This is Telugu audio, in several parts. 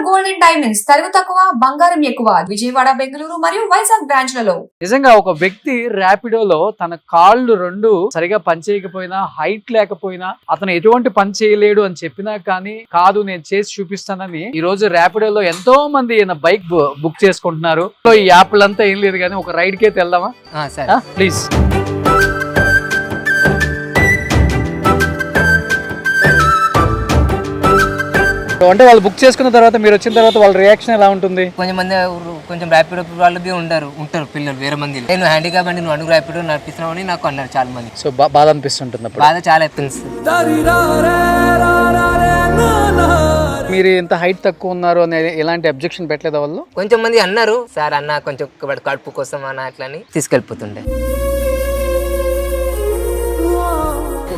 గోల్డ్ అండ్ డైమండ్స్ తరుగు తక్కువ బంగారం ఎక్కువ విజయవాడ బెంగళూరు మరియు వైజాగ్ బ్రాంచ్లలో. నిజంగా ఒక వ్యక్తి ర్యాపిడోలో తన కాళ్ళు రెండు సరిగా పనిచేయకపోయినా, హైట్ లేకపోయినా, అతను ఎటువంటి పని చేయలేడు అని చెప్పినా కానీ కాదు నేను చేసి చూపిస్తానని ఈ రోజు ర్యాపిడోలో ఎంతో మంది బైక్ బుక్ చేసుకుంటున్నారు. ఈ యాప్లంతా ఏం లేదు కానీ ఒక రైడ్ కి అయితే వెళ్దామా? ప్లీజ్. అంటే వాళ్ళు బుక్ చేసుకున్న తర్వాత మీరు వచ్చిన తర్వాత వాళ్ళ రియాక్షన్ ఎలా ఉంటుంది? కొంచెం ర్యాపిడో వాళ్ళకి ఉంటారు పిల్లలు వేరే మంది. నేను హ్యాండిక్యాప్ అండి, నువ్వు అడుగు ర్యాపిడో నడిపిస్తున్నావు అని నాకు అన్నారు చాలా మంది. సో బాధ అనిపిస్తుంటుంది, బాధ చాలా అనిపిస్తుంది. మీరు ఇంత హైట్ తక్కువ ఉన్నారు అని ఎలాంటి అబ్జెక్షన్ పెట్టలేదా వాళ్ళు? కొంచెం మంది అన్నారు, సార్ అన్న కొంచెం కడుపు కోసం అన్న అట్లా అని తీసుకెళ్ళిపోతుండే.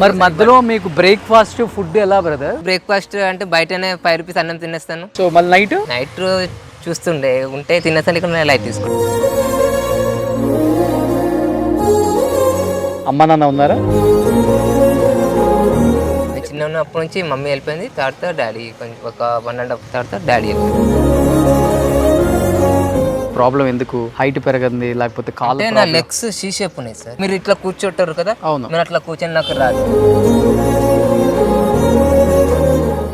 మరి మధ్యలో మీకు బ్రేక్ఫాస్ట్ ఫుడ్ ఎలా బ్రదర్? బ్రేక్ఫాస్ట్ అంటే బయటనే 5 రూపీస్ అన్నం తినేస్తాను. సో మళ్ళీ నైట్ చూస్తుండే ఉంటే తినేస్తాను, ఇక్కడ లైట్ తీసుకుంటాను. అమ్మ నాన్న ఉన్నారా? చిన్న ఉన్నప్పటి నుంచి మమ్మీ వెళ్ళిపోయింది, తర్వాత డాడీ కొంచెం ఒక 1.5 తర్వాత డాడీ వెళ్ళిపోయింది. ప్రాబ్లం ఎందుకు? హైట్ పెరగంది లేకపోతే కాలు? నా లెగ్స్ షీ షేప్ ఉన్నాయి సార్. మీరు ఇట్లా కూర్చోటారు కదా, నేను అట్లా కూర్చొని నాకు రాదు.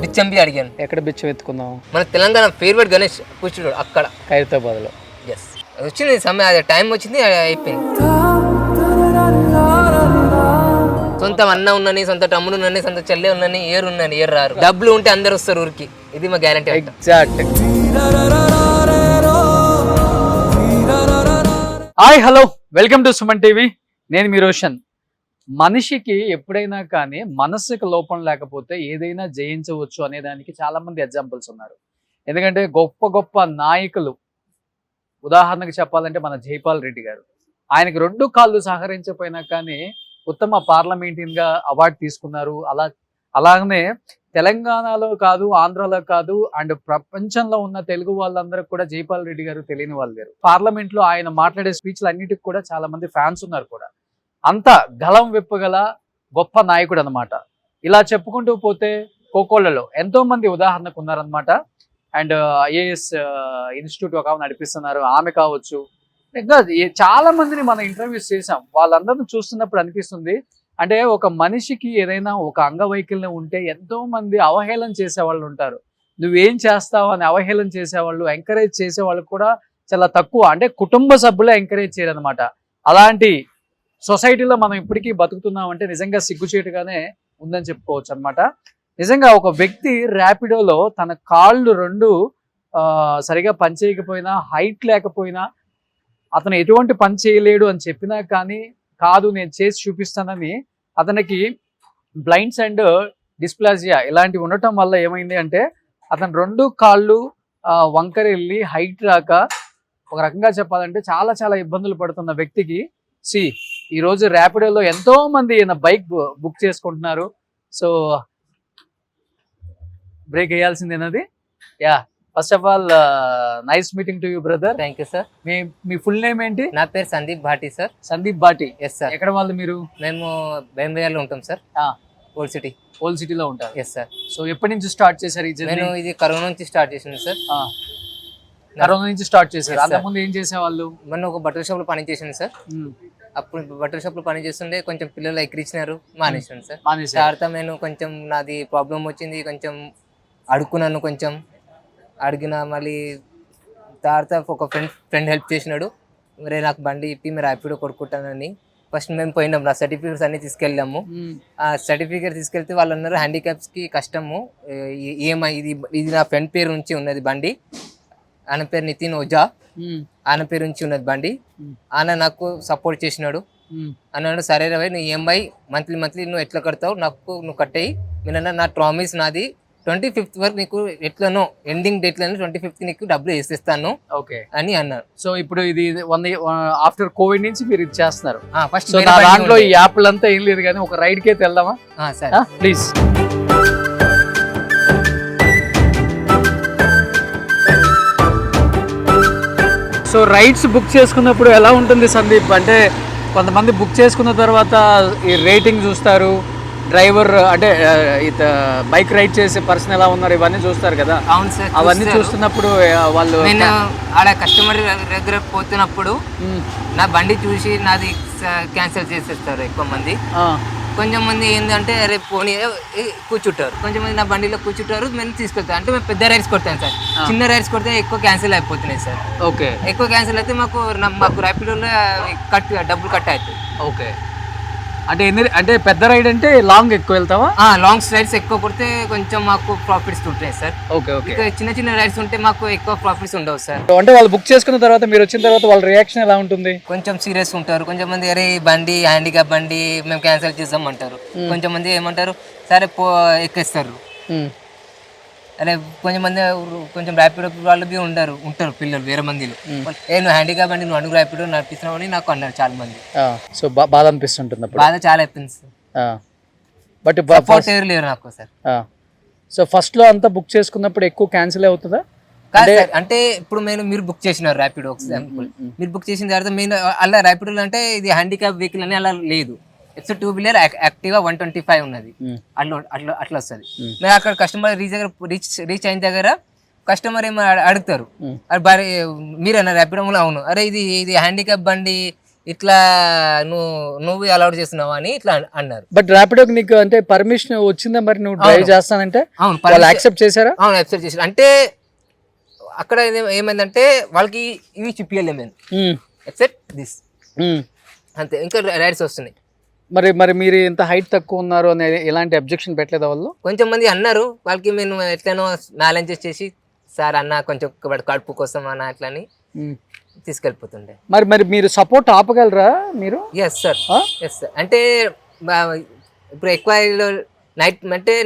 బిచ్చం బి అడిగాను. ఎక్కడ బిచ్చం ఎత్తుకుందాం? మన తెలంగాణ ఫేవరెట్ గణేష్ కూర్చున్నాడు అక్కడ ఖైరతాబాద్లో. ఎస్, వచ్చింది సమయం, అది టైం వచ్చింది, అయిపోయింది. సొంత అన్న ఉన్నని, సొంత తమ్ముడు ఉన్నని, సొంత చెల్లె ఉన్నని, ఏరు ఉన్నని, ఏరు రారు. డబ్బులు ఉంటే అందరు వస్తారు ఊరికి, ఇది మా guarantee. Exact. Hi hello, welcome to Suman TV. నేను మీ రోషన్. మనిషికి ఎప్పుడైనా కానీ మనసుకు లోపం లేకపోతే ఏదైనా జయించవచ్చు అనే దానికి చాలా మంది ఎగ్జాంపుల్స్ ఉన్నారు. ఎందుకంటే గొప్ప గొప్ప నాయకులు, ఉదాహరణకు చెప్పాలంటే మన జైపాల్ రెడ్డి గారు, ఆయనకు 2 కాళ్ళు సహకరించకపోయినా కానీ ఉత్తమ పార్లమెంటరీన్ గా అవార్డు తీసుకున్నారు. అలాగనే తెలంగాణలో కాదు, ఆంధ్రాలో కాదు, అండ్ ప్రపంచంలో ఉన్న తెలుగు వాళ్ళందరూ కూడా జైపాల్ రెడ్డి గారు తెలియని వాళ్ళు లేరు. పార్లమెంట్ లో ఆయన మాట్లాడే స్పీచ్లు అన్నిటికి కూడా చాలా మంది ఫ్యాన్స్ ఉన్నారు కూడా. అంత గలం విప్పగల గొప్ప నాయకుడు అనమాట. ఇలా చెప్పుకుంటూ పోతే కోకోళ్లలో ఎంతో మంది ఉదాహరణకు ఉన్నారనమాట. అండ్ ఐఏఎస్ ఇన్స్టిట్యూట్ ఒక నడిపిస్తున్నారు, ఆమె కావచ్చు. ఇంకా చాలా మందిని మనం ఇంటర్వ్యూస్ చేసాం. వాళ్ళందరినీ చూస్తున్నప్పుడు అనిపిస్తుంది, అంటే ఒక మనిషికి ఏదైనా ఒక అంగవైకల్యం ఉంటే ఎంతో మంది అవహేళన చేసేవాళ్ళు ఉంటారు. నువ్వేం చేస్తావు అని అవహేళన చేసేవాళ్ళు, ఎంకరేజ్ చేసేవాళ్ళు కూడా చాలా తక్కువ. అంటే కుటుంబ సభ్యులే ఎంకరేజ్ చేయరనమాట. అలాంటి సొసైటీలో మనం ఇప్పటికీ బతుకుతున్నామంటే నిజంగా సిగ్గుచేటుగానే ఉందని చెప్పుకోవచ్చు అనమాట. నిజంగా ఒక వ్యక్తి ర్యాపిడోలో తన కాళ్ళు రెండు సరిగా పనిచేయకపోయినా, హైట్ లేకపోయినా, అతను ఎటువంటి పని చేయలేడు అని చెప్పినా కానీ కాదు నేను చేసి చూపిస్తానని, అతనికి బ్లైండ్స్ అండ్ డిస్ప్లాజియా ఇలాంటివి ఉండటం వల్ల ఏమైంది అంటే అతను 2 కాళ్ళు వంకరెళ్ళి హైట్ రాక, ఒక రకంగా చెప్పాలంటే చాలా చాలా ఇబ్బందులు పడుతున్న వ్యక్తికి ఈరోజు ర్యాపిడోలో ఎంతో మంది బైక్ బుక్ చేసుకుంటున్నారు. సో బ్రేక్ వేయాల్సిందేనది. Yeah, first of all nice meeting to you brother. Thank you sir. మీ ఫుల్ నేమ్ ఏంటి? నా పేరు Sandeep Bhati sir. Sandeep Bhati. Yes sir. ఎక్కడ వాళ్ళు మీరు? మేము బెంబేయాలో ఉంటాం సార్. ఓల్డ్ సిటీలో ఉంటారు. Yes sir. సో ఎప్పటి నుంచి స్టార్ట్ చేశారు ఈ జర్నీ? నేను ఇది కరోనా నుంచి స్టార్ట్ చేసింది సార్. కరోనా నుంచి స్టార్ట్ చేశారు. అంతకుముందు ఏం చేసేవాళ్ళు? మొన్న ఒక బట్టల షాప్ లో పని చేసింది సార్. అప్పుడు బట్టల షాప్ లో పని చేస్తుండే, కొంచెం పిల్లలు ఎక్కిరిచ్చినారు, మానేసాను సార్. తర్వాత నేను కొంచెం నాది ప్రాబ్లం వచ్చింది, కొంచెం అడుక్కున్నాను, కొంచెం అడిగిన మళ్ళీ తర్వాత ఒక ఫ్రెండ్ హెల్ప్ చేసినాడు. మరి నాకు బండి ఇప్పి మీరు ర్యాపిడో కొనుక్కుంటానని. ఫస్ట్ మేము పోయినాం, నా సర్టిఫికేట్స్ అన్ని తీసుకెళ్ళాము. ఆ సర్టిఫికేట్ తీసుకెళ్తే వాళ్ళు అన్నారు హ్యాండిక్యాప్స్ కి కష్టము, ఏమై ఇది నా ఫ్రెండ్ పేరు నుంచి ఉన్నది బండి, ఆయన పేరు నితిన్ ఓజా, ఆయన పేరు నుంచి ఉన్నది బండి. ఆయన నాకు సపోర్ట్ చేసినాడు. అన్నాడు సరే రవి, నువ్వు ఈఎంఐ మంత్లీ నువ్వు ఎట్లా కడతావు, నువ్వు కట్టేయి. మీరు నా ప్రామిస్ నాది 25th వరకు నీకు ఎట్లనో ఎండింగ్ డేట్ లో 25th నీకు డబ్బులు వేసేస్తాను అని అన్నారు. సో ఇప్పుడు ఇది ఆఫ్టర్ కోవిడ్ నుంచి మీరు ఇది చేస్తున్నారు. ఫస్ట్ దాంట్లో ఈ యాప్లంతా ఏం లేదు కానీ ఒక రైడ్ కి అయితే వెళ్దామా? ప్లీజ్. సో రైడ్స్ బుక్ చేసుకున్నప్పుడు ఎలా ఉంటుంది సందీప్? అంటే కొంతమంది బుక్ చేసుకున్న తర్వాత ఈ రేటింగ్ చూస్తారు, డ్రైవర్ అంటే బైక్ రైడ్ చేసే పర్సన్ ఎలా ఉన్నారు ఇవన్నీ చూస్తారు కదా. అవును సార్, అవన్నీ చూస్తున్నప్పుడు వాళ్ళు నేను ఆడ కస్టమర్ దగ్గర పోతున్నప్పుడు నా బండి చూసి నాది క్యాన్సిల్ చేసేస్తారు ఎక్కువ మంది. కొంచెం మంది ఏంటంటే అరే పోనీ కూర్చుంటారు, కొంచెం మంది నా బండిలో కూర్చుంటారు, మేము తీసుకెళ్తాం. అంటే మేము పెద్ద రైడ్స్ కొడతాం సార్, చిన్న రైడ్స్ కొడితే ఎక్కువ క్యాన్సిల్ అయిపోతున్నాయి సార్. ఓకే, ఎక్కువ క్యాన్సిల్ అయితే మాకు ర్యాపిడోలో డబ్బులు కట్ అవుతాయి. ఓకే, అంటే పెద్ద రైడ్ అంటే లాంగ్ ఎక్కువ వెళ్తావా? లాంగ్ రైడ్స్ ఎక్కువ కొడితే కొంచెం మాకు ప్రాఫిట్స్ ఉంటాయి సార్. Okay, okay. చిన్న చిన్న రైడ్స్ ఉంటే మాకు ఎక్కువ ప్రాఫిట్స్ ఉండవు సార్. అంటే వాళ్ళు బుక్ చేసుకున్న తర్వాత మీరు వచ్చిన తర్వాత వాళ్ళ రియాక్షన్ ఎలా ఉంటుంది? కొంచెం సీరియస్ ఉంటారు. కొంచెం మంది అరే బండి హ్యాండిక్యాప్ బండి మేము క్యాన్సిల్ చేద్దాం అంటారు. కొంచెం మంది ఏమంటారు సరే ఎక్కేస్తారు. అరే కొంచెం ర్యాపిడో వాళ్ళు బి ఉంటారు పిల్లలు వేరే మందిలో, నువ్వు హ్యాండిక్యాప్ బండి నువ్వు అడుగు ర్యాపిడో నడిపిస్తున్నావు అని నాకు అన్నారు చాలా మంది. సో బాధ అనిపిస్తుంటుంది, బాధ చాలా అయిపోయింది సార్. బట్ సపోర్ట్ ఎవరు లేరు నాకు సార్. సో ఫస్ట్ లో అంతా బుక్ చేసుకున్నప్పుడు ఎక్కువ క్యాన్సిల్ అవుతుందా? కాదు సార్, అంటే ఇప్పుడు మీరు బుక్ చేసినారు ర్యాపిడో, ఎగ్జాంపుల్ మీరు బుక్ చేసిన తర్వాత మీరు అలా ర్యాపిడోలో అంటే ఇది హ్యాండిక్యాప్ వెహికల్ అని అలా లేదు. ఇట్స్ 2-వీలర్ యాక్టివా 125 ఉన్నది, అట్లా వస్తుంది. మేము అక్కడ కస్టమర్ రీచ్ అయిన దగ్గర కస్టమర్ ఏమో అడుగుతారు, మీరన్నా ర్యాపిడో? అవును. అరే ఇది హ్యాండిక్యాప్ బండి ఇట్లా నువ్వు అలౌడ్ చేస్తున్నావా అని ఇట్లా అన్నారు. బట్ ర్యాపిడోకి నీకు అంటే పర్మిషన్ వచ్చిందా మరి నువ్వు డ్రైవ్ చేస్తానంటే? అవును, వాళ్ళు యాక్సెప్ట్ చేశారా? అవును, యాక్సెప్ట్ చేశారు. అంటే అక్కడ ఏమైందంటే వాళ్ళకి ఇవి చూపియలే మేము, ఎక్సెప్ట్ దిస్ అంతే. ఇంకా రైడ్స్ వస్తున్నాయి. మరి మీరు ఇంత హైట్ తక్కువ ఉన్నారు అని ఎలాంటి అబ్జెక్షన్ పెట్టలేదా వాళ్ళు? కొంచెం మంది అన్నారు. వాళ్ళకి మేము ఎట్లనో మ్యానేజ్ చేసి సార్ అన్న కొంచెం కడుపు కోసం అన్న అట్లా అని తీసుకెళ్ళిపోతుండే. మరి మీరు సపోర్ట్ ఆపగలరా మీరు? Yes sir, yes sir. అంటే ఇప్పుడు ఎక్కువ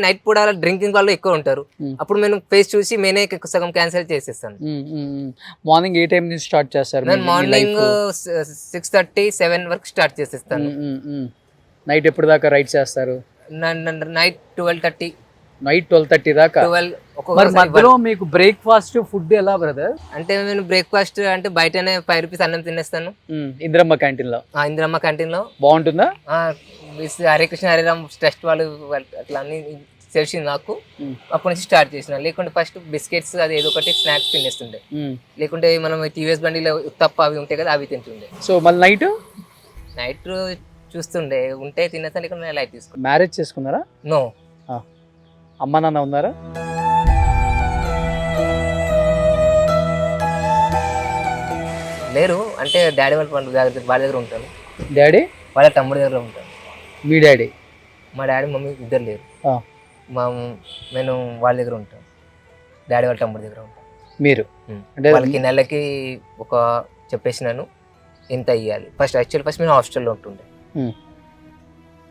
నైట్ పూట డ్రింకింగ్ వాళ్ళు ఎక్కువ ఉంటారు. అప్పుడు నేను ఫేస్ చూసి నేనే సగం క్యాన్సిల్ చేసేస్తాను. మార్నింగ్ ఏ టైం నుంచి స్టార్ట్ చేస్తారు? నేను మార్నింగ్ 6:30-7 వరకు స్టార్ట్ చేసేస్తాను. నైట్ ఎప్పుడు దాకా రైడ్ చేస్తారు? నైట్ 12:30. నైట్ 12:30 దాకా. మరి మధ్యలో మీకు బ్రేక్ఫాస్ట్ ఫుడ్ ఎలా బ్రదర్? అంటే నేను బ్రేక్ఫాస్ట్ అంటే బయటనే 5 రూపీస్ అన్నం తినేస్తాను ఇందిరమ్మ క్యాంటీన్ లో. ఇందిరమ్మ క్యాంటీన్ లో బాగుంటుందా? హరే కృష్ణ హరిరామ్ ట్రస్ట్ వాళ్ళు అట్లా అన్ని తెలిసింది నాకు. అప్పటి నుంచి స్టార్ట్ చేసిన. లేకుంటే ఫస్ట్ బిస్కెట్స్ అది ఏదో ఒకటి స్నాక్స్ తినేస్తుండే. లేకుంటే మనం టీవీఎస్ బండిలో తప్ప అవి ఉంటాయి కదా, అవి తింటుండే. సో మళ్ళీ నైట్ చూస్తుండే ఉంటే తినేస్తా, లేకుంటే లైట్ తీసుకుంటా. మ్యారేజ్ చేసుకున్నారా? నో. అమ్మ నాన్న ఉన్నారా? లేరు. అంటే డాడీ వాళ్ళ దగ్గర ఉంటాను. డాడీ వాళ్ళ తమ్ముడి దగ్గర ఉంటాను. మీ డాడీ? మా డాడీ మమ్మీ ఇద్దరు లేరు. నేను వాళ్ళ దగ్గర ఉంటాను. డాడీ వాళ్ళ తమ్ముడి దగ్గర ఉంటాను. మీరు అంటే వాళ్ళకి నెలకి ఒక చెప్పేసినాను ఎంత ఇవ్వాలి. ఫస్ట్ నేను హాస్టల్లో ఉంటుండే.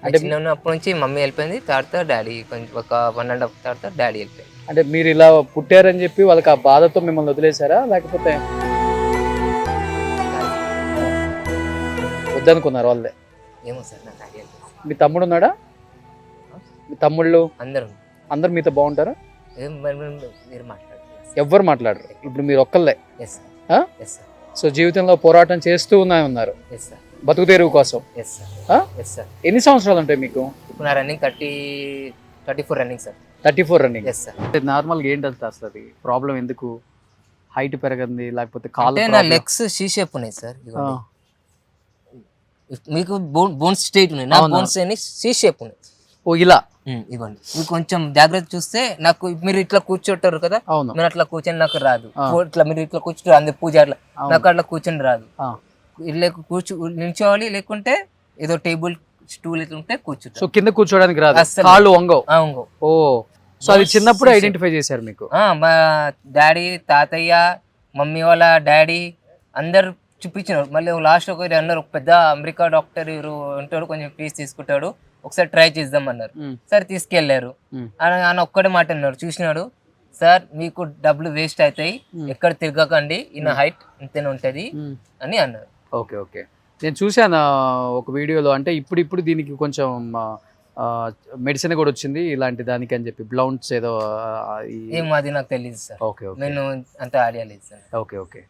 అంటే చిన్నప్పటి నుంచి మమ్మీ వెళ్ళిపోయింది. తర్వాత డాడీ కొంచెం ఒక 1.5 తర్వాత డాడీ వెళ్ళిపోయింది. అంటే మీరు ఇలా పుట్టారని చెప్పి వాళ్ళకి ఆ బాధతో మిమ్మల్ని వదిలేశారా, లేకపోతే వద్దనుకున్నారు వాళ్ళే? ఏమో సార్, నాకు ఐడియా లేదు. మీ తమ్ముడు ఉన్నాడా? మీ తమ్ముళ్ళు అందరు మీతో బాగుంటారా? మీరు మాట్లాడారు? ఎవ్వరు మాట్లాడరు. ఇప్పుడు మీరు ఒక్కళ్ళే. సో జీవితంలో పోరాటం చేస్తూ ఉన్నారు బతుకు తెరువు కోసం. ఎన్ని సంవత్సరాలు ఉంటాయి మీకు? నా రన్నింగ్ 34 రన్నింగ్ సార్. 34 రన్నింగ్. నార్మల్గా ఏంటంటే అసలు ప్రాబ్లం ఎందుకు? హైట్ పెరగంది లేకపోతే కాళ్ళు? నా లెగ్స్ సి షేప్ ఉన్నాయి సార్. మీకు బోన్స్ స్ట్రైట్ ఉన్నాయి, నా బోన్స్ సి షేప్ ఉన్నాయి. ఓ ఇలా ఇవ్వండి. మీరు కొంచెం జాగ్రత్త చూస్తే నాకు మీరు ఇట్లా కూర్చోటారు కదా, మీరు అట్లా కూర్చొని నాకు రాదు. ఇట్లా మీరు ఇట్లా కూర్చుంటారు అందు పూజ అట్లా, నాకు అట్లా కూర్చొని రాదు. ఇట్లా నిల్చోవాలి, లేకుంటే ఏదో టేబుల్ స్టూల్ ఇట్లా ఉంటే కూర్చుంటారు. సో కింద కూర్చోడానికి రాదు, కాళ్ళు వంగవు. ఓ, సో అది చిన్నప్పుడు ఐడెంటిఫై చేశారు మీకు? మా డాడీ, తాతయ్య, మమ్మీ వాళ్ళ డాడీ అందరు చూపించినారు. మళ్ళీ లాస్ట్ ఒక అన్నారు, పెద్ద అమెరికా డాక్టర్ ఎవరు ఉంటాడు, కొంచెం ఫీజు తీసుకుంటాడు, ఒకసారి ట్రై చేద్దాం అన్నారు. సార్ తీసుకెళ్లారు. ఆయన ఒక్కడే మాట అన్నారు, చూసినాడు, సార్ మీకు డబ్బులు వేస్ట్ అవుతాయి, ఎక్కడ తిరగకండి, ఈయన హైట్ ఇంతనే ఉంటది అని అన్నారు. Okay, okay. నేను చూశాను ఒక వీడియోలో, అంటే ఇప్పుడు దీనికి కొంచెం మెడిసిన్ కూడా వచ్చింది ఇలాంటి దానికి అని చెప్పి, బ్లౌన్స్ ఏదో. ఏమో అది నాకు తెలియదు సార్. ఓకే, నేను అంత ఐడియా లేదు సార్. Okay, okay.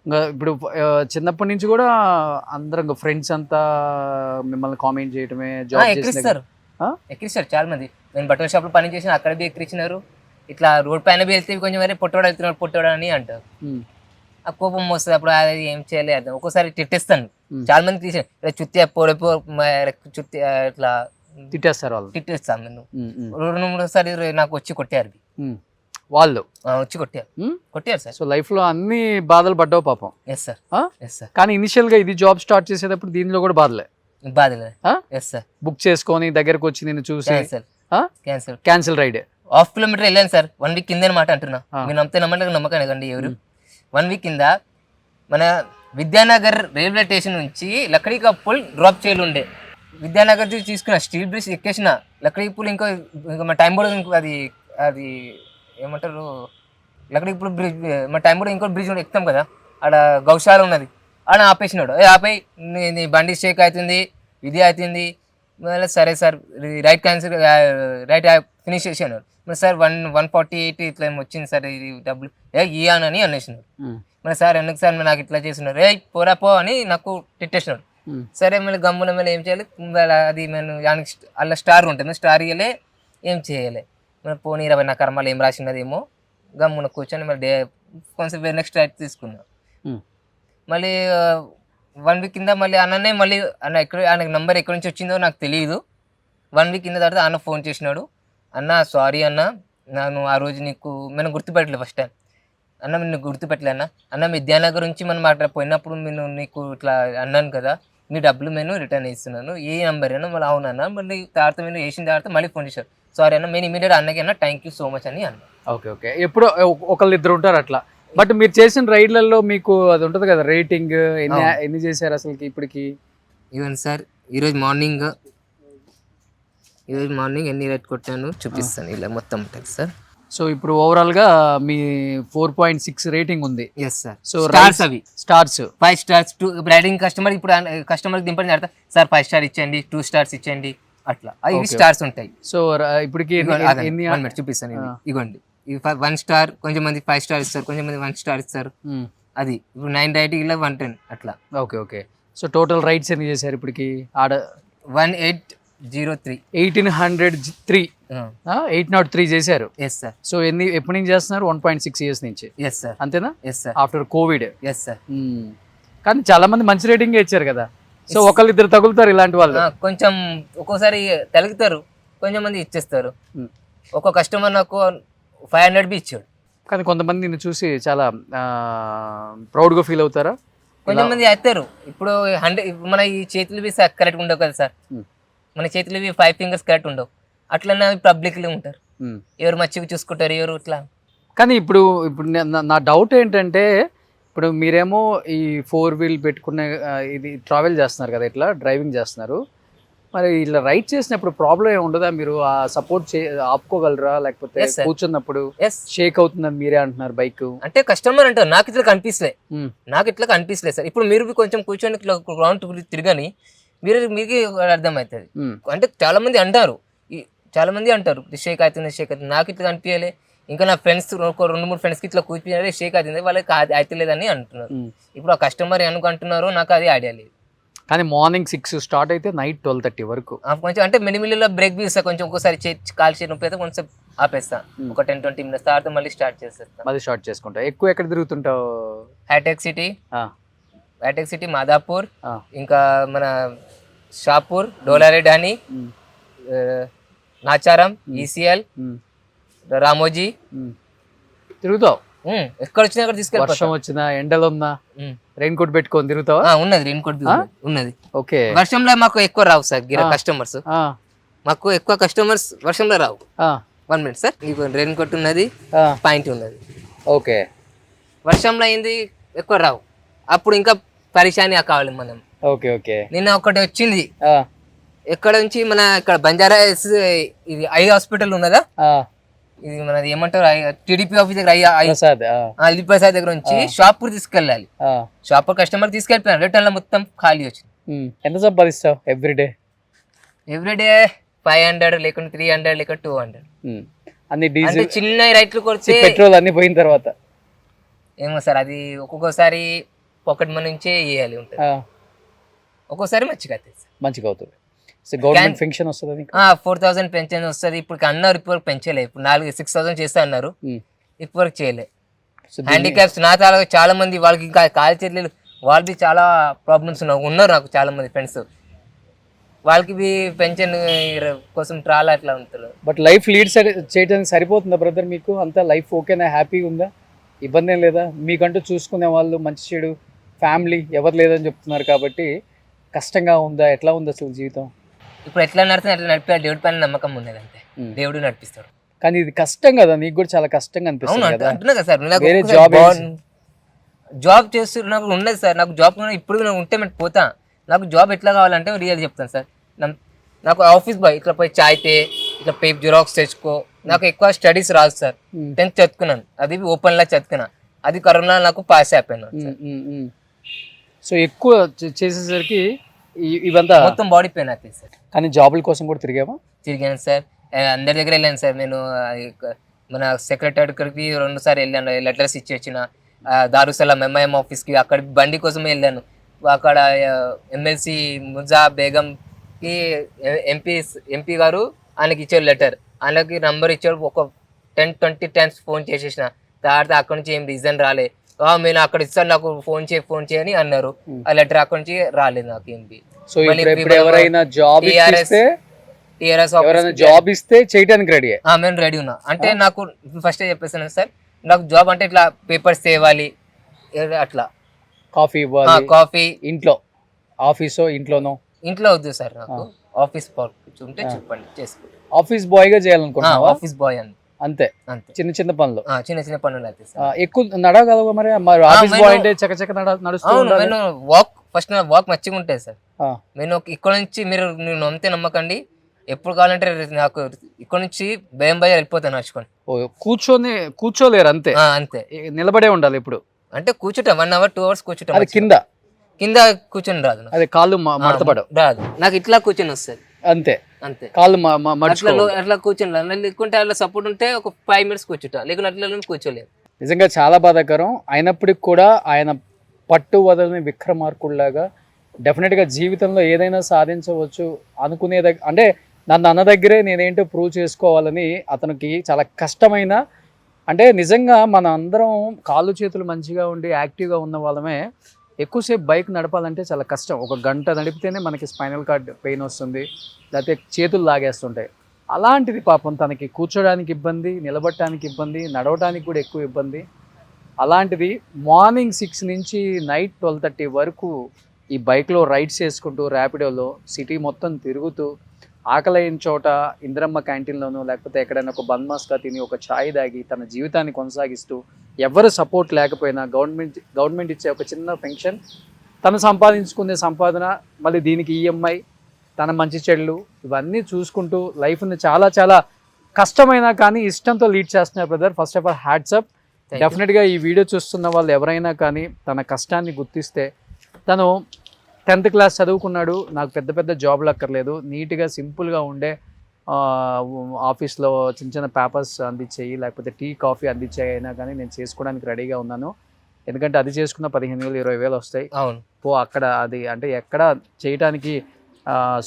ఇంకా ఇప్పుడు చిన్నప్పటి నుంచి కూడా అందరం ఫ్రెండ్స్ అంతా మిమ్మల్ని కామెంట్ చేయటమే, జాబ్ ఎక్కిస్తారు ఎక్కిరిస్తారు చాలా మంది. నేను బట్టల షాప్ లో పని చేసిన అక్కడ బి ఎక్కిరించినారు. ఇట్లా రోడ్ పైన వెళ్తే కొంచెం వేరే పొట్టోడు వెళ్తున్నాడు పొట్టోడు అని అంటారు. ఆ కోపం వస్తుంది అప్పుడు. అది ఏం చేయలేదు, ఒక్కోసారి తిట్టేస్తాను. చాలా మంది తీసాను చుత్తి పొడిపో చుత్తి ఇట్లా తిట్టేస్తారు వాళ్ళు. తిట్టేస్తాను నేను 2-3 సార్లు నాకు వచ్చి కొట్టారు వాళ్ళు. వచ్చి కొట్టారు సార్. సో లైఫ్ లో అన్ని బాధలు పడ్డావు పాపం. Yes sir. Yes sir. కానీ ఇనిషియల్ గా ఇది జాబ్ స్టార్ట్ చేసేటప్పుడు దీనిలో కూడా బాధలే. Yes sir. బుక్ చేసుకొని దగ్గరకు వచ్చి నేను చూసి క్యాన్సిల్ రైడ్ 1/2 కిలోమీటర్ వెళ్ళాను సార్. 1 వీక్ కింద అనమాట అంటున్నా. మీరు నమ్మితే నమ్మకండి ఎవరు. 1 వీక్ కింద మన విద్యానగర్ రైల్వే స్టేషన్ నుంచి లక్కడీ కప్పుల్ డ్రాప్ చేయలు ఉండే. విద్యానగర్ తీసుకున్న స్టీల్ బ్రిడ్జ్ ఎక్కేసిన లక్కడీ పూల్. ఇంకా మా టైం బోర్డు అది ఏమంటారు లక్కడీ పూల్ బ్రిడ్జ్. మా టైం బోర్డు ఇంకో బ్రిడ్జ్ ఎక్కుతాం కదా, ఆడ గౌశాల ఉన్నది. ఆడ ఆపేసినాడు. ఆపై నీ బండి షేక్ అవుతుంది, ఇది అవుతుంది. మళ్ళీ సరే sir right cancel, right finish చేసాను. మరి సార్ 148 ఇట్లా వచ్చింది సార్, ఇది డబ్బులు ఇయ్యానని అనేసినాడు. మరి సార్ ఎందుకు సార్ నాకు ఇట్లా చేస్తున్నారు, పోరా పో అని నాకు తిట్టేసినాడు. సరే మళ్ళీ గమ్మున మళ్ళీ ఏం చేయాలి, అది మేము అలా స్టార్ ఉంటుంది, స్టార్ ఇయ్యలే ఏం చేయలే. మరి పోనీ 20 నా కర్మాలు ఏం రాసినదేమో గమ్మున కూర్చొని మళ్ళీ కొంచెం నెక్స్ట్ రైట్ తీసుకున్నాం. మళ్ళీ 1 వీక్ కింద మళ్ళీ అన్ననే మళ్ళీ ఆయనకు నంబర్ ఎక్కడి నుంచి వచ్చిందో నాకు తెలియదు. 1 వీక్ కింద తర్వాత అన్న ఫోన్ చేసినాడు. అన్న సారీ అన్న, నేను ఆ రోజు మనం గుర్తుపెట్టలేదు. ఫస్ట్ టైం అన్న నిన్ను గుర్తుపెట్టలే అన్న విద్యానగర్ నుంచి మనం పోయినప్పుడు నేను నీకు ఇట్లా అన్నాను కదా, మీ డబ్బులు నేను రిటర్న్ ఇస్తున్నాను, ఏ నెంబర్ అయినా మళ్ళీ అవునన్నా. మళ్ళీ తర్వాత మీరు వేసిన తర్వాత మళ్ళీ ఫోన్ చేశారు. సారీ అన్న, నేను ఇమీడియట్ అన్నకి అన్న థ్యాంక్ యూ సో మచ్ అని అన్న. ఓకే ఎప్పుడు ఒకళ్ళు ఇద్దరు ఉంటారు అట్లా. బట్ మీరు చేసిన రైడ్లలో మీకు అది ఉంటుంది కదా రేటింగ్, ఎన్ని చేశారు అసలు ఇప్పటికి? ఈవెన్ సార్ ఈరోజు మార్నింగ్ ఎన్ని రైడ్ కొట్టాను చూపిస్తాను, ఇలా మొత్తం ఉంటుంది సార్. సో ఇప్పుడు ఓవరాల్ గా మీ 4.6 రేటింగ్ ఉంది. Yes sir. సో అవి స్టార్స్ 5 స్టార్స్. రైడింగ్ కస్టమర్ ఇప్పుడు కస్టమర్ దింపండి తర్వాత సార్ 5 స్టార్ ఇచ్చండి, 2 స్టార్స్ ఇచ్చండి, అట్లా ఇవి స్టార్స్ ఉంటాయి. సో ఇప్పటికి చూపిస్తాను. ఇగోండి 1 స్టార్, కొంచెం మంది 5 స్టార్ ఇస్తారు, కొంచెం మంది 1 స్టార్ ఇస్తారు. అది ఇప్పుడు 9 రైడింగ్ ఇలా 110 అట్లా. ఓకే. సో టోటల్ రైడ్స్ ఎన్ని చేశారు ఇప్పటికి? ఆడ 1803 803 చేశారు. Yes sir. సో ఎప్పటి నుంచి చేస్తున్నారు? 1.6 years నుంచి. Yes sir. అంతేనా? Yes sir. After covid. Yes sir. కానీ చాలా మంది మంచి రేటింగ్ ఇచ్చారు కదా. సో ఒకళ్ళిద్దరు తగులుతారు ఇలాంటి వాళ్ళు. కొంచెం ఒక్కోసారి తగులుతారు, కొంచెం మంది ఇచ్చేస్తారు. ఒక కస్టమర్ నాకు 500 బి ఇచ్చాడు. కానీ కొంతమంది నిన్ను చూసి చాలా ప్రౌడ్గా ఫీల్ అవుతారా? కొంతమంది అవుతారు. ఇప్పుడు 100 మన ఈ చేతులు కరెక్ట్గా ఉండవు కదా సార్, మన చేతులు 5 ఫింగర్స్ కరెక్ట్ ఉండవు. అట్లనే పబ్లిక్లో ఉంటారు, ఎవరు మంచిగా చూసుకుంటారు, ఎవరు ఇట్లా. కానీ ఇప్పుడు నా డౌట్ ఏంటంటే, ఇప్పుడు మీరేమో ఈ 4 wheel పెట్టుకునే ఇది ట్రావెల్ చేస్తున్నారు కదా, ఇట్లా డ్రైవింగ్ చేస్తున్నారు. మరి ఇలా రైడ్ చేసినప్పుడు ప్రాబ్లం ఏమి ఉండదా? మీరు ఆ సపోర్ట్ ఆపుకోగలరా? లేకపోతే కూర్చున్నప్పుడు షేక్ అవుతుందని మీరే అంటున్నారు బైక్ అంటే కస్టమర్ అంటారు. నాకు ఇట్లా కనిపిస్తలే సార్. ఇప్పుడు మీరు కొంచెం కూర్చొని గ్రౌండ్ తిరగని మీకు అర్థమవుతుంది. అంటే చాలా మంది అంటారు షేక్ అవుతుంది. నాకు ఇట్లా కనిపించలే. ఇంకా నా ఫ్రెండ్స్ 2-3 ఫ్రెండ్స్కి ఇట్లా కూర్చుని షేక్ అవుతుంది, వాళ్ళకి అవుతలేదని అంటున్నారు. ఇప్పుడు ఆ కస్టమర్ అనుకుంటున్నారు, నాకు అది ఐడియా లేదు. కానీ మార్నింగ్ 6 స్టార్ట్ అయితే నైట్ 12:30 వరకు కొంచెం అంటే మినిమిల్లో బ్రేక్ తీస్తా, కొంచెం ఒక్కోసారి కాల్ చేయడం అయితే కొంచెం ఆపేస్తా, ఒక 10-20 minutes తర్వాత మళ్ళీ స్టార్ట్ చేసుకుంటా. ఎక్కువ ఎక్కడ తిరుగుతుంటావు? హైటెక్ సిటీ, మాదాపూర్, ఇంకా మన షాపూర్, డోలారెడ్డి, నాచారం, ఈసీఎల్, రామోజీ తిరుగుతావు. ఎక్కడ వచ్చినా అక్కడ తీసుకెళ్ళి. వర్షం వచ్చినా ఎండలు ఉన్నా రెయిన్ కోట్ పెట్టుకొని తిరుగుతావా? ఉన్నది రెయిన్ కోట్ ఉన్నది. ఓకే. వర్షంలో మాకు ఎక్కువ రావు సార్ కస్టమర్స్, వర్షంలో రావు. 1 minute సార్, రెయిన్ కోట్ ఉన్నది, పాయింట్ ఉన్నది. ఓకే. వర్షంలో అయింది ఎక్కువ రావు, అప్పుడు ఇంకా పరిశాని కావాలి మనం. ఓకే. నిన్న ఒకటి వచ్చింది ఎక్కడ నుంచి, మన ఇక్కడ బంజారా ఇది ఐ హాస్పిటల్ ఉన్నదా, ఇది మనది ఏమంటారు టీడీపీ ఆఫీస్ దగ్గర అలీ ప్రసాద్ దగ్గర నుంచి షాపూర్ తీసుకెళ్ళాలి. షాపూర్ కస్టమర్ తీసుకెళ్ళిపోయాను, రిటర్న్ లో మొత్తం ఖాళీ వచ్చింది. ఎంత సంపాదిస్తావు ఎవ్రీడే? 500 లేకుంటే 300 లేక 200. అన్ని డీజిల్ చిన్న రైట్లు కొడితే పెట్రోల్ అన్ని పోయిన తర్వాత ఏమో సార్, అది ఒక్కొక్కసారి పాకెట్ మనీ నుంచే వేయాలి ఉంటుంది, ఒక్కోసారి మంచిగా అవుతుంది. గవర్నమెంట్ పెన్షన్ వస్తుంది 4,000 పెన్షన్ వస్తుంది. ఇప్పుడు అన్నారు, ఇప్పుడు పెంచలే. ఇప్పుడు 6,000 చేస్తా అన్నారు, ఇప్పుడు వరకు చేయలే. హ్యాండిక్యాప్స్ నా చాలా మంది వాళ్ళకి ఇంకా కాలు చేతులు వాళ్ళది చాలా ప్రాబ్లమ్స్ ఉన్నారు నాకు చాలా మంది ఫ్రెండ్స్. వాళ్ళకి పెన్షన్ కోసం ట్రాలా అట్లా ఉంటారు. బట్ లైఫ్ లీడ్ చేయడానికి సరిపోతుందా బ్రదర్? మీకు అంతా లైఫ్ ఓకేనా, హ్యాపీగా ఉందా, ఇబ్బంది ఏం లేదా? మీకంటూ చూసుకునే వాళ్ళు మంచి చెడు ఫ్యామిలీ ఎవరు లేదని చెప్తున్నారు కాబట్టి కష్టంగా ఉందా, ఎట్లా ఉంది అసలు జీవితం? ఇప్పుడు ఎట్లా నడుస్తుంది అట్లా నడిపే దేవుడి పైన నమ్మకం ఉన్నది అంతే. దేవుడు నడిపిస్తాడు. కానీ ఇది కష్టం కదా, నీకు కూడా చాలా కష్టంగా అనిపిస్తుంది కదా. అంటున్నా కదా సార్, వేరే జాబ్ చేస్తూ నాకు ఉండదు సార్. నాకు జాబ్ ఇప్పుడు నాకు ఉంటే నేను పోతా. నాకు జాబ్ ఎట్లా కావాలంటే రియల్ చెప్తాను సార్. నాకు ఆఫీస్ బాయ్ ఇట్లా పోయి చాయ్ తే, ఇట్లా పేపర్ జిరాక్స్ తెచ్చుకో. నాకు ఎక్కువ స్టడీస్ రాదు సార్. 10th చదువుకున్నాను, అది ఓపెన్ లా చదువుకున్నా. అది కరోనా నాకు పాస్ అయిపోయాను. సో ఎక్కువ చేసేసరికి ఇవంతా మొత్తం బాడీ పెయిన్ అవుతుంది సార్. కానీ జాబుల కోసం కూడా తిరిగాను సార్. అందరి దగ్గర వెళ్ళాను సార్. నేను మన సెక్రటరీకి 2 సార్లు వెళ్ళాను, లెటర్స్ ఇచ్చి వచ్చిన. దారుసలాం ఎంఐఎం ఆఫీస్కి అక్కడ బండి కోసమే వెళ్ళాను. అక్కడ ఎమ్మెల్సీ ముజా బేగంకి ఎంపీ గారు ఆయనకి ఇచ్చారు లెటర్. ఆయనకి నంబర్ ఇచ్చారు. ఒక 10-20 టైమ్స్ ఫోన్ చేసేసిన తర్వాత అక్కడ నుంచి ఏం రీజన్ రాలే. నేను అక్కడ ఇస్తాను, నాకు ఫోన్ చేయని అన్నారు. ఆ లెటర్ అక్కడ నుంచి రాలేదు నాకు ఏంటి. సో ఎవరైనా జాబ్ ఇస్తే చేయడానికి రెడీ? మేము రెడీ ఉన్నా. అంటే నాకు ఫస్ట్ చెప్పేసాను సార్, నాకు జాబ్ అంటే ఇట్లా పేపర్స్ తేవాలి, అట్లా కాఫీ ఇంట్లో ఆఫీసో ఇంట్లోనో. ఇంట్లో వద్దు సార్, నాకు ఆఫీస్ ఉంటే చెప్పండి చేసుకుంటా. ఆఫీస్ బాయ్ గా చేయాలనుకుంటున్నా? ఆఫీస్ బాయ్ అని అంతే. చిన్న చిన్న పనులు అయితే ఎక్కువ నడవగలవా మరి? ఆఫీస్ బాయ్ అంటే చకచక నడుస్తూ వాక్ ఫస్ట్ వాక్ మంచిగా ఉంటుంది సార్. నేను ఇక్కడ నుంచి మీరు నమ్మితే నమ్మకండి, ఎప్పుడు కావాలంటే నాకు ఇక్కడ నుంచి భయం వెళ్ళిపోతాను నడుచుకొని. కూర్చోలేరు అంతే? అంతే, నిలబడే ఉండాలి ఇప్పుడు. అంటే కూర్చుంటా 1 hour 2 hours కూర్చుంటా. అది కింద కూర్చొని రాదు, అదే కాళ్ళు మడతపడవు, రాదు నాకు. ఇట్లా కూర్చొని వస్తుంది అంతే. కాళ్ళు అట్లా కూర్చొని లేకుంటే అట్లా సపోర్ట్ ఉంటే ఒక 5 minutes కూర్చుంటా, లేకుంటే అట్లా కూర్చోలేదు. నిజంగా చాలా బాధాకరం. అయినప్పటికి కూడా ఆయన పట్టు వదలని విక్రమార్కుడిలాగా డెఫినెట్గా జీవితంలో ఏదైనా సాధించవచ్చు అనుకునే అంటే నన్ను అన్న దగ్గరే నేనేంటో ప్రూవ్ చేసుకోవాలని అతనికి చాలా కష్టమైన, అంటే నిజంగా మన అందరం కాళ్ళు చేతులు మంచిగా ఉండి యాక్టివ్గా ఉన్న వాళ్ళమే ఎక్కువసేపు బైక్ నడపాలంటే చాలా కష్టం. 1 గంట నడిపితేనే మనకి స్పైనల్ కార్డ్ పెయిన్ వస్తుంది, లేకపోతే చేతులు లాగేస్తుంటాయి. అలాంటిది పాపం తనకి కూర్చోడానికి ఇబ్బంది, నిలబడటానికి ఇబ్బంది, నడవడానికి కూడా ఎక్కువ ఇబ్బంది. అలాంటిది మార్నింగ్ 6 నుంచి నైట్ 12:30 వరకు ఈ బైక్లో రైడ్స్ చేసుకుంటూ ర్యాపిడోలో సిటీ మొత్తం తిరుగుతూ ఆకలైన చోట ఇందిరమ్మ క్యాంటీన్లోనూ లేకపోతే ఎక్కడైనా ఒక బన్మాస్గా తిని ఒక ఛాయ్ తాగి తన జీవితాన్ని కొనసాగిస్తూ, ఎవరు సపోర్ట్ లేకపోయినా గవర్నమెంట్ ఇచ్చే ఒక చిన్న పెన్షన్, తను సంపాదించుకునే సంపాదన, మళ్ళీ దీనికి ఈఎంఐ, తన మంచి చెడులు ఇవన్నీ చూసుకుంటూ లైఫ్ని చాలా చాలా కష్టమైనా కానీ ఇష్టంతో లీడ్ చేస్తున్నారు brother. First of all hats off. డెఫినెట్గా ఈ వీడియో చూస్తున్న వాళ్ళు ఎవరైనా కానీ తన కష్టాన్ని గుర్తిస్తే, తను 10th క్లాస్ చదువుకున్నాడు, నాకు పెద్ద పెద్ద జాబ్లు అక్కర్లేదు, నీట్గా సింపుల్గా ఉండే ఆఫీస్లో చిన్న చిన్న పేపర్స్ అందించేయి, లేకపోతే టీ కాఫీ అందించేయి అయినా కానీ నేను చేసుకోవడానికి రెడీగా ఉన్నాను. ఎందుకంటే అది చేసుకున్న 15,000 20,000 వస్తాయి. అవును, అక్కడ అది అంటే ఎక్కడ చేయడానికి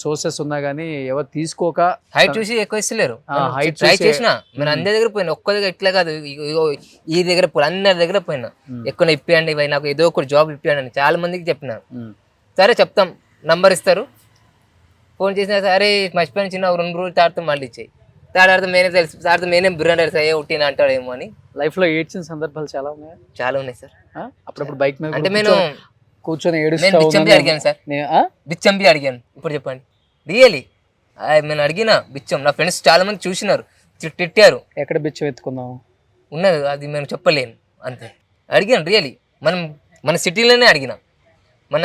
సోర్సెస్ ఉన్నా కానీ ఎవరు తీసుకోక హైట్ చూసి ఎక్కువ ఇస్తలేరు. హైట్ ట్రై చేసిన నేను అందరి దగ్గర పోయినా, ఒక్క దగ్గర ఇట్లా కాదు, ఈ దగ్గర పోయినా, అందరి దగ్గర పోయినా, ఎక్కువ ఇప్పియండి ఇవి, నాకు ఏదో ఒక జాబ్ ఇప్పియండి అని చాలా మందికి చెప్పినారు. సరే చెప్తాం, నంబర్ ఇస్తారు, ఫోన్ చేసినా సరే మర్చిపోయిన చిన్న 2 రోజులు తాడుతూ మళ్ళీ ఇచ్చేయి. తాడాడితే మేనే తెలుసు, తాడితే మేనే బిర్యానీ సార్ ఉట్టిన అంటాడేమో అని. లైఫ్లో ఏడ్చిన సందర్భాలు చాలా ఉన్నాయి? చాలా ఉన్నాయి సార్. అప్పుడప్పుడు బైక్ మీద అంటే నేను కూర్చొని బిచ్చంపి అడిగాను సార్, బిచ్చంపి అడిగాను. ఇప్పుడు చెప్పండి, రియలీ నేను అడిగిన బిచ్చం. నా ఫ్రెండ్స్ చాలా మంది చూసినారు, తిట్టారు. ఎక్కడ బిచ్చం ఎత్తుకున్నావు ఉన్నది, అది మేము చెప్పలేను అంతే. అడిగాను రియలీ, మన సిటీలోనే అడిగిన. మన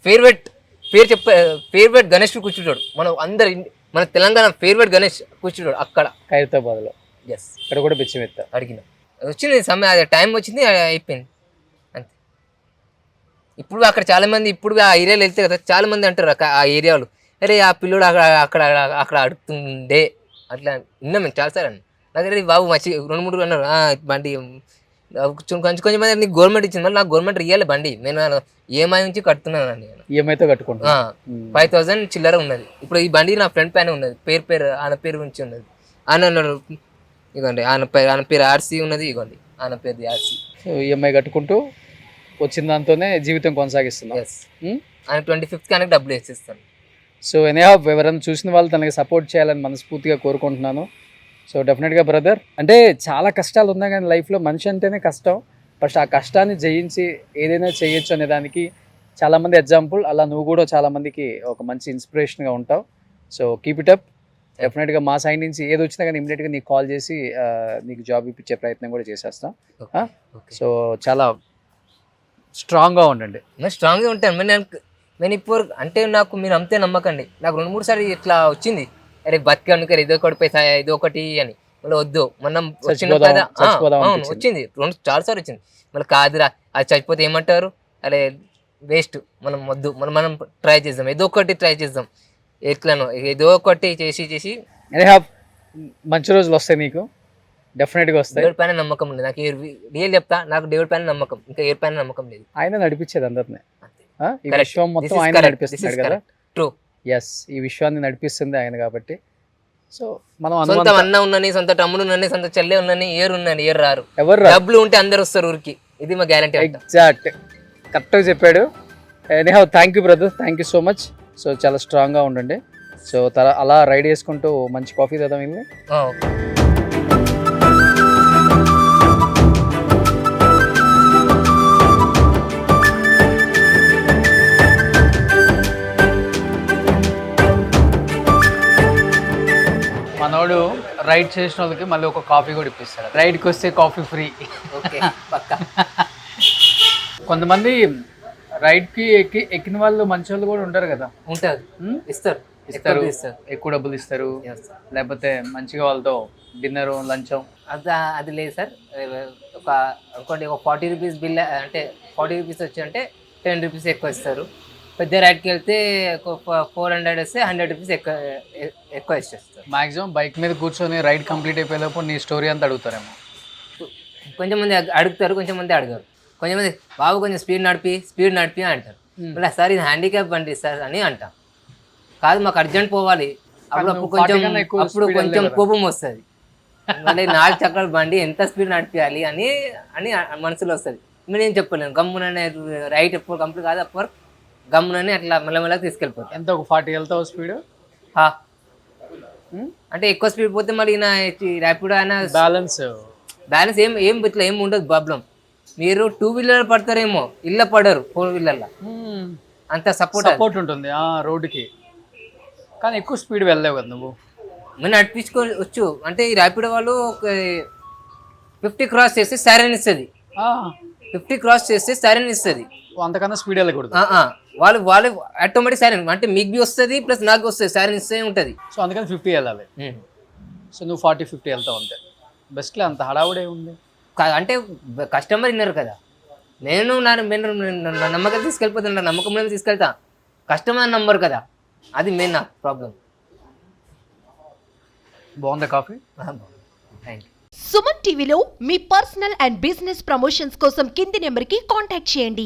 ఫేవరెట్ గణేష్ కూర్చుంటాడు, మన తెలంగాణ ఫేవరెట్ గణేష్ కూర్చుంటాడు అక్కడ ఖైరతాబాద్లో. ఎస్, అక్కడ కూడా బిచ్చం ఎత్తా అడిగిన. వచ్చింది సమయం, అది టైం వచ్చింది, అయిపోయింది అంతే. ఇప్పుడు అక్కడ చాలా మంది, ఇప్పుడు ఆ ఏరియాలో వెళ్తే కదా చాలా మంది అంటారు ఆ ఏరియాలో, అరే ఆ పిల్లోడు అక్కడ అడుగుతుండే అట్లా విన్నాం మేము చాలాసార్లు. నాకు బాబు మంచి 2-3 అన్నారు, బండి కొంచెం మంది నీకు గవర్నమెంట్ ఇచ్చింది, మళ్ళీ నాకు గవర్నమెంట్ ఇయ్యాలి బండి, నేను ఈఎంఐ నుంచి కడుతున్నాను అండి. ఈఎంఐతో కట్టుకుంటా 5,000 చిల్లర ఉన్నది. ఇప్పుడు ఈ బండి నా ఫ్రెండ్ పైన ఉన్నది, ఆయన పేరు నుంచి ఉన్నది. ఆయన ఉన్నాడు, ఇగోండి ఆయన పేరు ఆర్సీ ఉన్నది, ఇగోండి ఆయన పేరు ఆర్సీ. సో ఈఎంఐ కట్టుకుంటూ వచ్చిన దాంతోనే జీవితం కొనసాగిస్తున్నాం. ఆయన 25th ఆయనకు డబ్బులు వేసేస్తాను. సో ఎనీహౌ ఎవరైనా చూసిన వాళ్ళు తనకి సపోర్ట్ చేయాలని మనస్ఫూర్తిగా కోరుకుంటున్నాను. సో డెఫినెట్గా బ్రదర్, అంటే చాలా కష్టాలు ఉన్నాయి కానీ లైఫ్లో మనిషి అంటేనే కష్టం. ఫస్ట్ ఆ కష్టాన్ని జయించి ఏదైనా చేయొచ్చు అనే దానికి చాలామంది ఎగ్జాంపుల్. అలా నువ్వు కూడా చాలామందికి ఒక మంచి ఇన్స్పిరేషన్గా ఉంటావు. So keep it up. డెఫినెట్గా మా సైడ్ నుంచి ఏది వచ్చినా కానీ ఇమీడియట్గా నీకు కాల్ చేసి నీకు జాబ్ ఇప్పించే ప్రయత్నం కూడా చేసేస్తాం. సో చాలా స్ట్రాంగ్గా ఉండండి. నేను స్ట్రాంగ్గా ఉంటాను. నేను ఇప్పుడు అంటే నాకు మీరు అంతే నమ్మకండి. నాకు 2-3 సార్లు ఇట్లా వచ్చింది, అరే బతికాను ఏదో ఒకటి పైసా ఏదో ఒకటి అని. మళ్ళీ వద్దు మనం వచ్చింది కదా, వచ్చింది 2-4 సార్లు వచ్చింది. మళ్ళీ కాదురా అది చచ్చిపోతే ఏమంటారు, అరే వేస్ట్, మనం వద్దు, మనం ట్రై చేద్దాం, ఏదో ఒకటి ట్రై చేద్దాం, ఎట్లను ఏదో ఒకటి చేసి మంచి రోజులు వస్తాయి నీకు, డెఫినెట్గా వస్తాయి. దేవుడి పైన నమ్మకం ఉంది నాకు, రియల్ చెప్తా, నాకు దేవుడి పైన నమ్మకం, ఇంకా ఎవరి పైన నమ్మకం లేదు. ఆయన నడిపించేది అందరినీ, ఈ విశ్వం మొత్తం ఆయన నడిపిస్తున్నాడు కదా. ట్రూ. ఎస్, ఈ విశ్వాన్ని నడిపిస్తుంది ఆయన కాబట్టి. సో మనం సొంత అన్న ఉన్నని, సొంత తమ్ముడు ఉన్నని, సొంత చెల్లె ఉన్నని, ఏరు రారు, ఎవరు డబ్బులు ఉంటే అందరు వస్తారు ఊరికి, ఇది మా గ్యారంటీ. ఎగ్జాక్ట్, కరెక్ట్గా చెప్పాడు. Anyhow thank you brother, thank you so much. So చాలా స్ట్రాంగ్గా ఉండండి. సో అలా రైడ్ చేసుకుంటూ మంచి కాఫీ తెద్దాం వెళ్ళి. మనోడు రైడ్ చేసిన వాళ్ళకి మళ్ళీ ఒక కాఫీ కూడా ఇప్పిస్తాడు. రైడ్కి వస్తే కాఫీ ఫ్రీ. కొంతమంది రైడ్కి ఎక్కిన వాళ్ళు మంచి వాళ్ళు కూడా ఉంటారు కదా. ఉంటారు, ఇస్తారు, ఎక్కువ డబ్బులు ఇస్తారు, లేకపోతే మంచిగా వాళ్ళతో డిన్నర్ లంచం. అది లేదు సార్. ఒక 40 రూపీస్ బిల్ అంటే 40 రూపీస్ వచ్చి అంటే 10 రూపీస్ ఎక్కువ ఇస్తారు. పెద్ద రైడ్కి వెళ్తే 400 వస్తే 100 రూపీస్ ఎక్కువ ఇచ్చేస్తారు. మాక్సిమం బైక్ మీద కూర్చొని రైడ్ కంప్లీట్ అయిపోయేటప్పుడు నీ స్టోరీ అంతా అడుగుతారేమో. కొంచెం మంది అడుగుతారు, కొంచెం మంది అడగారు. కొంచెం మంది బాబు కొంచెం స్పీడ్ నడిపి అంటారు. మళ్ళీ సార్ ఇది హ్యాండిక్యాప్ బండి సార్ అని అంటాం. కాదు మాకు అర్జెంట్ పోవాలి, అప్పుడు కొంచెం కోపం వస్తుంది. మళ్ళీ 4 చక్రాల బండి ఎంత స్పీడ్ నడిపించాలి అని మనసులో వస్తుంది. నేను చెప్పలేను, గమ్ముననే రైట్ ఎప్పుడు కంప్లీట్ కాదు అప్పుడు గమ్మునని అట్లా మెల్లమెల్లగా తీసుకెళ్ళిపోతాం. ఎంత ఒక 40 వెళ్తావు స్పీడ్? అంటే ఎక్కువ స్పీడ్ పోతే మళ్ళీ నా ర్యాపిడో అయినా బ్యాలెన్స్ ఏం ఇట్లా ఏం ఉండదు ప్రాబ్లం. మీరు 2 వీలర్ పడతారేమో, ఇళ్ళ పడరు 4 వీలర్లో, అంత సపోర్ట్ ఉంటుంది రోడ్డుకి. కానీ ఎక్కువ స్పీడ్ వెళ్ళలేవు కదా నువ్వు. మేము నడిపించుకోవచ్చు. అంటే ఈ ర్యాపిడో వాళ్ళు 50 క్రాస్ చేస్తే సైరన్ ఇస్తుంది. 50 క్రాస్ చేస్తే సైరన్ ఇస్తుంది. అంతకన్నా స్పీడ్ వెళ్ళకూడదు. వాళ్ళు ఆటోమేటిక్ సైరన్ అంటే మీకు బి వస్తుంది ప్లస్ నాకు వస్తుంది, సైరన్ ఇస్తే ఉంటుంది. సో అందుకని 50 వెళ్ళాలి. సో నువ్వు 40-50 వెళ్తావు అంతే. బెస్ట్లో అంత హడావుడే ఉంది. అంటే కస్టమర్ విన్నారు కదా, నేను నా నమ్మకం తీసుకెళ్ళిపోతాను, నా నమ్మకం మీద తీసుకెళ్తా. కస్టమర్ నంబర్ కదా, అది మెయిన్ నా ప్రాబ్లం. బాగుందా కాఫీ? Thank you. సుమన్ టీవీలో మీ పర్సనల్ అండ్ బిజినెస్ ప్రమోషన్స్ కోసం కింది నెంబర్కి కాంటాక్ట్ చేయండి.